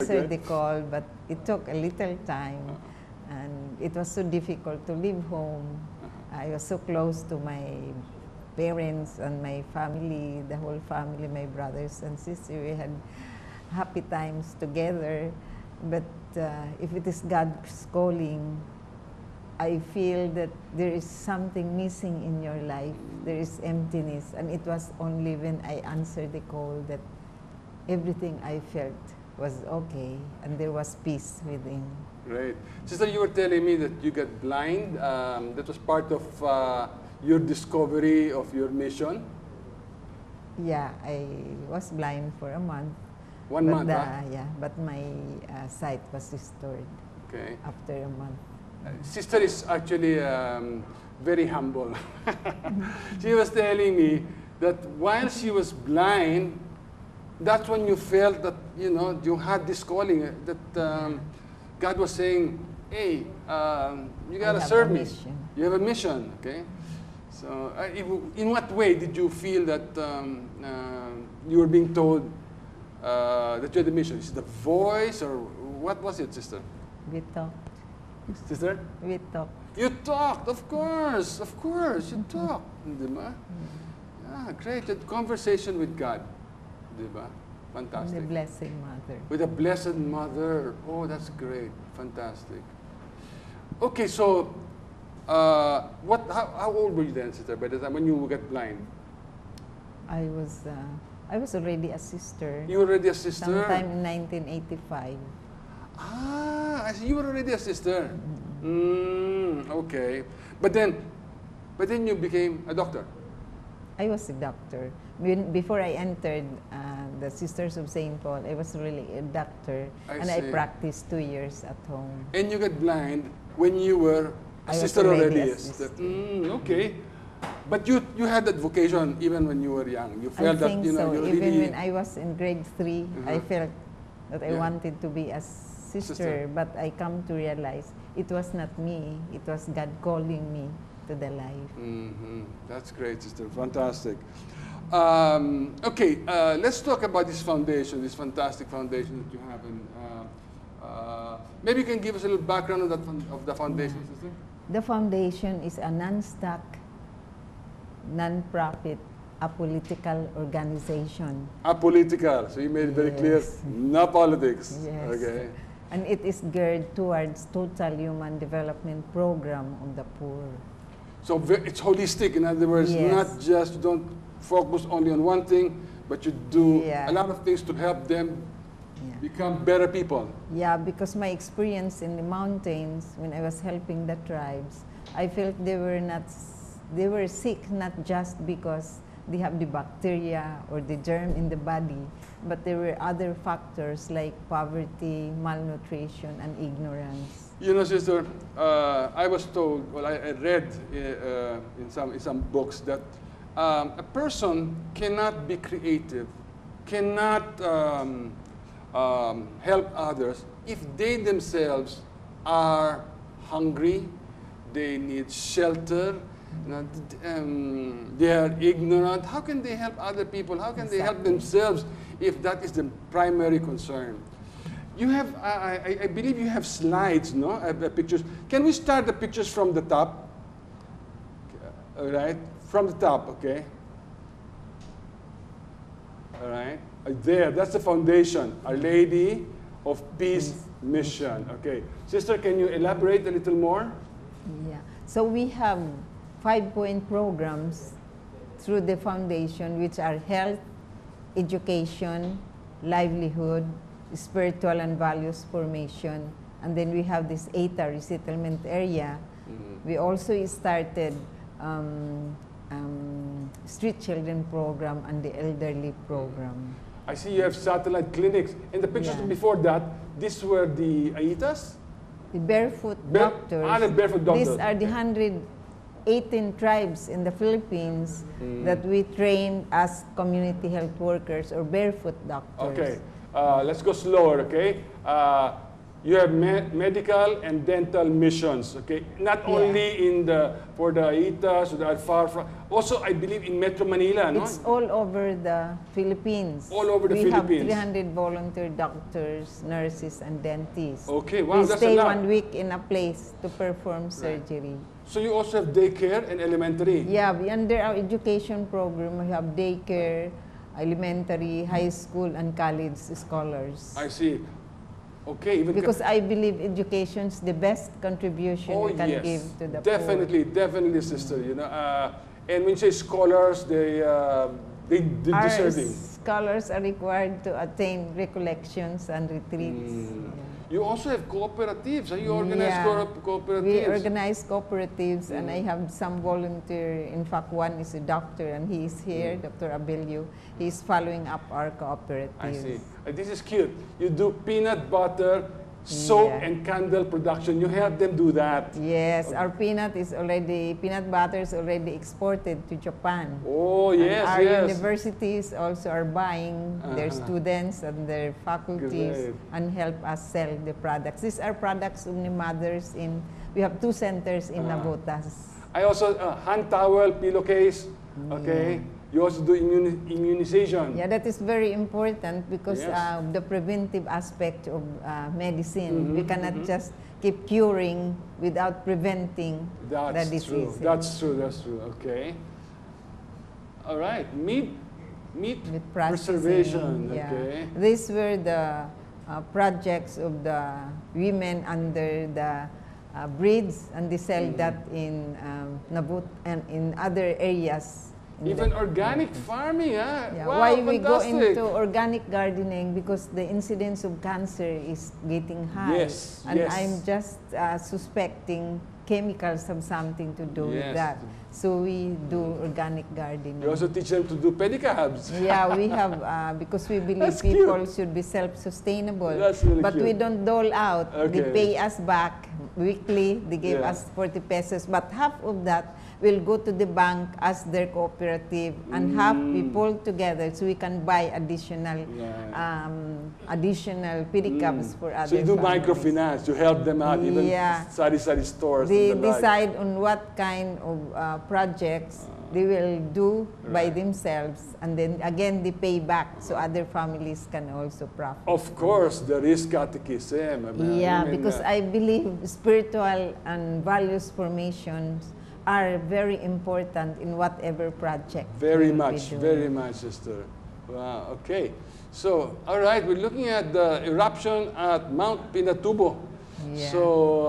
answered the call, but it took a little time, and it was so difficult to leave home. I was so close to my parents and my family, the whole family, my brothers and sisters. We had happy times together, but if it is God's calling, I feel that there is something missing in your life. There is emptiness, and it was only when I answered the call that everything I felt was okay, and there was peace within. Right. Sister, you were telling me that you got blind. That was part of your discovery of your mission? Yeah, I was blind for a month. 1 month, Yeah, but my sight was restored after a month. Sister is actually very humble. She was telling me that while she was blind, that's when you felt that, you know, you had this calling, that God was saying, hey, you got to serve me. You have a mission, okay? So in what way did you feel that you were being told that you had a mission? Is it the voice, or what was it, sister? We talked. Sister? We talked. You talked, of course, you talked. Diba? Yeah, great. A conversation with God. Diba? Fantastic. The Blessed Mother. With the Blessed Mother. Oh, that's great. Fantastic. Okay, so how old were you then, sister, by the time when you got blind? I was already a sister. You were already a sister? Sometime in 1985. Ah, I see. You were already a sister. Okay. But then you became a doctor. I was a doctor. Before I entered the Sisters of St. Paul, I was really a doctor, I practiced 2 years at home. And you got blind when you were a sister already. Okay. But you had that vocation even when you were young. You felt that, you know, so. Even really, when I was in grade 3, I felt that I wanted to be a sister, but I come to realize it was not me. It was God calling me to the life. That's great, sister. Fantastic. Okay, let's talk about this foundation, this fantastic foundation that you have. Maybe you can give us a little background of the foundation, sister? The foundation is a non-stock, non-profit, apolitical organization. Apolitical, so you made it very clear, no politics. Yes. Okay. And it is geared towards total human development program of the poor. So it's holistic, in other words, not just, you don't focus only on one thing, but you do a lot of things to help them become better people. Yeah, because my experience in the mountains, when I was helping the tribes, I felt they were sick not just because they have the bacteria or the germ in the body, but there were other factors like poverty, malnutrition, and ignorance. You know, sister, I was told, well, I read in some books that a person cannot be creative, cannot help others if they themselves are hungry, they need shelter, they are ignorant. How can they help other people? How can they help themselves if that is the primary concern? You have, I believe you have slides, no? Pictures. Can we start the pictures from the top? All right, from the top, okay? All right, there, that's the foundation. Our Lady of Peace Mission. Okay, sister, can you elaborate a little more? Yeah, so we have 5-point programs through the foundation, which are health, education, livelihood, spiritual and values formation, and then we have this ETA resettlement area. We also started street children program and the elderly program. I see you have satellite clinics. In the pictures before that, these were the AITAs? The barefoot doctors. The barefoot doctors. These are the 118 tribes in the Philippines that we train as community health workers or barefoot doctors. Okay, let's go slower, okay? you have medical and dental missions, okay? Not only in for the Aitas or the Alfalfa, also I believe in Metro Manila, no? It's all over the Philippines. All over the Philippines. We have 300 volunteer doctors, nurses, and dentists. Okay, wow, we that's stay a lot. 1 week in a place to perform surgery. So you also have daycare and elementary? Yeah, under our education program, we have daycare, elementary, high school, and college scholars. I see. Okay, even because I believe education is the best contribution we can give to the definitely, poor. Definitely, sister. You know, and when you say scholars, they're deserving. Scholars are required to attain recollections and retreats. You also have cooperatives. You organize cooperatives. We organize cooperatives, and I have some volunteer. In fact, one is a doctor, and he is here, Dr. Abelio. He is following up our cooperatives. I see. This is cute. You do peanut butter, soap, and candle production. You help them do that. Yes, our peanut butter is already exported to Japan. Oh, yes, and our universities also are buying their students and their faculties and help us sell the products. These are products of the mothers we have 2 centers in Navotas. I also, hand towel, pillowcase, okay? You also do immunization. Yeah, that is very important because the preventive aspect of medicine. We cannot just keep curing without preventing the disease. That's true. Okay. All right. Meat preservation. Okay. These were the projects of the women under the breeds, and they sell that in Nabut and in other areas. Even organic farming, Yeah. Wow, why we go fantastic. into organic gardening? Because the incidence of cancer is getting high. Yes, and I'm just suspecting chemicals have something to do with that. So we do organic gardening. You also teach them to do pedicabs. Yeah, we have, because we believe people should be self-sustainable. That's really but cute. we don't dole out. Okay. They pay us back weekly. They give us 40 pesos. But half of that will go to the bank as their cooperative, and half we pull together so we can buy additional pedicabs for other So you do families. microfinance, you help them out, even study stores. They and the like. decide on what kind of projects they will do by themselves, and then again they pay back so other families can also profit. Of course, there is catechism. Because I believe spiritual and values formations are very important in whatever project. Very much, sister. Wow, okay. So, all right, we're looking at the eruption at Mount Pinatubo. Yeah. So,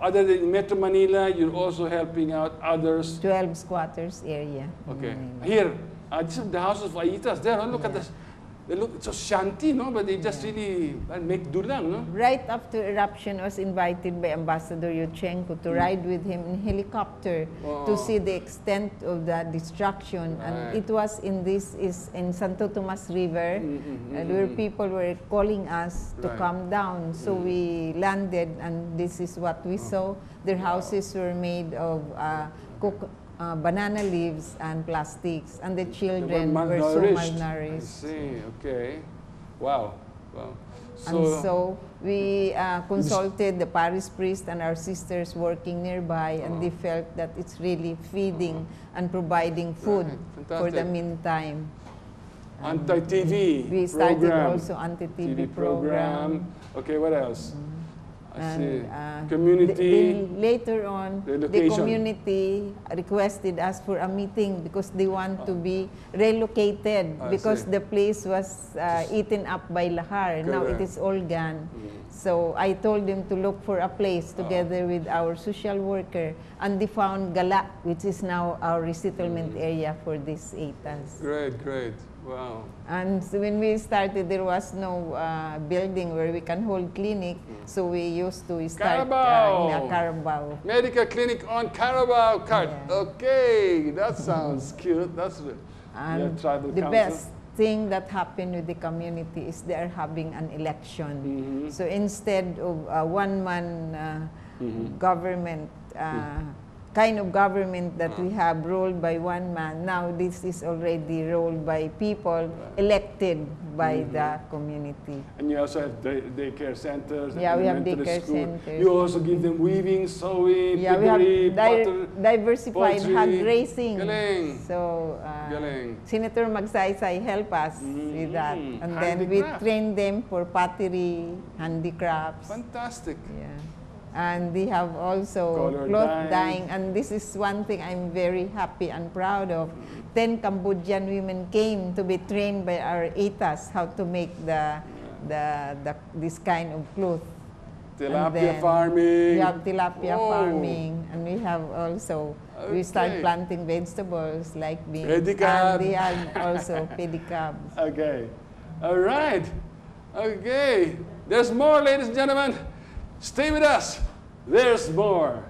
other than Metro Manila, you're also helping out others. 12 squatters area. Okay. Here, this is the house of Aitas there. Look at this. They look so shanty, no? But they just really make do lang, no? Right after eruption, I was invited by Ambassador Yuchenko to ride with him in helicopter to see the extent of the destruction. And it was in Santo Tomas River, where people were calling us to come down. So we landed, and this is what we saw. Their houses were made of banana leaves and plastics, and the children were so malnourished. I see, okay. Wow. So we consulted the parish priest and our sisters working nearby, and they felt that it's really feeding and providing food for the meantime. Anti-TV We started program. also anti-TV program. Okay, what else? And community. Later on, the community requested us for a meeting because they want to be relocated because the place was eaten up by lahar. Now it is all gone. So I told them to look for a place together with our social worker, and they found Gala, which is now our resettlement area for these Aitas. Great. Wow. And so when we started, there was no building where we can hold clinic, so we used to start in a Carabao. Medical clinic on Carabao cart. Yeah. Okay, that sounds cute. That's tribal the council. best thing that happened with the community is they are having an election. So instead of a one-man government kind of government that we have ruled by one man. Now this is already ruled by people elected by the community. And you also have daycare centers. Yeah, we have elementary daycare school. centers. You also give them weaving, sewing, Yeah, we have piggery, potter, diversified poultry. hog raising. Galing. So Galing. Senator Magsaysay help us with that. And then we Handicraft. train them for pottery, handicrafts. Fantastic. Yeah. And they have also Color cloth dyeing. dyeing. And this is one thing I'm very happy and proud of. 10 Cambodian women came to be trained by our ETAs how to make this kind of cloth. Tilapia farming. We have tilapia Whoa. farming. And we have also, we start Okay. planting vegetables like beans. Pedicab. And they have also pedicabs. Okay. All right. Okay. There's more, ladies and gentlemen. Stay with us. There's more.